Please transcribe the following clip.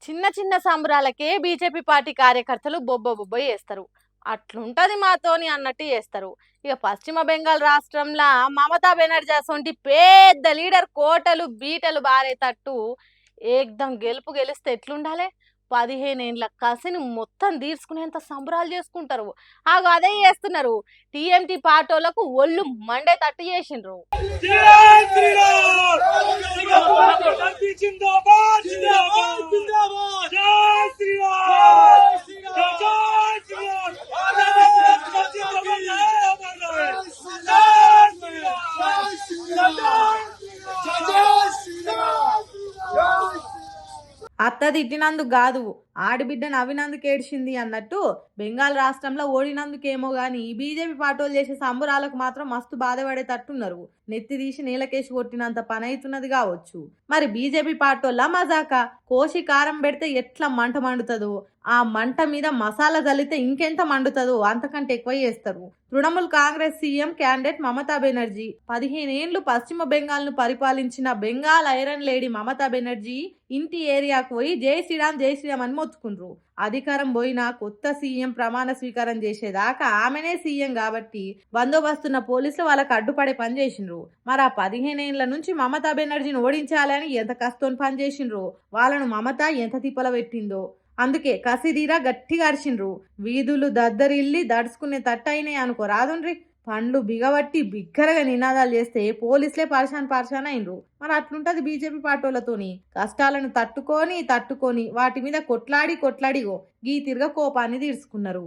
చిన్న చిన్న సంబరాలకే BJP party కార్యకర్తలు బొబ్బ బొబ్బ చేస్తారు. అట్లుంటది మాతోని అన్నట్టు చేస్తారు. ఇక పశ్చిమ బెంగాల్ రాష్ట్రంలో మమతా బెనర్జీ అసొంటి పెద్ద లీడర్ కోటలు బీటలు బారేటట్టు ఏకదం గెలిస్తే ఎట్లుండాలి? 15 ఏండ్ల కసిని మొత్తం తీర్చుకునేంత సంబరాలు చేసుకుంటారు. అదే చేస్తున్నారు. టీఎంటీ పార్టోలకు ఒళ్ళు మండేటట్టు చేసిండ్రు. జై శ్రీరామ్ జై జిందాబాద్ జిందాబాద్ జిందాబాద్ జై శ్రీరామ్ జై శ్రీరామ్ అత్త తిట్టినందుకు కాదు, ఆడిబిడ్డ నవ్వినందుకు ఏడ్చింది అన్నట్టు బెంగాల్ రాష్ట్రంలో ఓడినందుకేమో గాని బీజేపీ పార్టీలు చేసే సంబరాలకు మాత్రం మస్తు బాధపడేటట్టున్నారు. నెత్తి తీసి నేలకేసి కొట్టినంత పని అవుతున్నది కావచ్చు. మరి బీజేపీ పార్టీల మజాక కోసి కారం పెడితే ఎట్లా మంట మండుతుందో, ఆ మంట మీద మసాలా చల్లితే ఇంకెంత మండుతుందో అంతకంటే ఎక్కువ చేస్తారు. తృణమూల్ కాంగ్రెస్ సీఎం క్యాండిడేట్ మమతా బెనర్జీ 15 ఏండ్లు పశ్చిమ బెంగాల్ ను పరిపాలించిన బెంగాల్ ఐరన్ లేడీ మమతా బెనర్జీ ఇంటి ఏరియాకు పోయి జై శ్రీరామ్ అని మొత్తుకుండ్రు. అధికారం పోయినా కొత్త సీఎం ప్రమాణ స్వీకారం చేసేదాకా ఆమెనే సీఎం కాబట్టి బందోబస్తున్న పోలీసులు వాళ్ళకి అడ్డుపడే పని చేసిండ్రు. మరి ఆ 15 ఏండ్ల నుంచి మమతా బెనర్జీని ఓడించాలని ఎంత కష్టం పని చేసిండ్రు, వాళ్ళను మమత ఎంత తిప్పల పెట్టిందో. అందుకే కసిదీరా గట్టిగా అరిచిండ్రు. వీధులు దద్దరిల్లి దడుచుకునే తట్టయినాయి అనుకో రాదుండ్రి. పండ్లు బిగబట్టి బిగ్గరగా నినాదాలు చేస్తే పోలీసులే పరిశాన్ అయినరు. మరి అట్లుంటది బీజేపీ పార్టీలతోని. కష్టాలను తట్టుకొని వాటి మీద కొట్లాడి గీ తిరగ కోపాన్ని తీర్చుకున్నారు.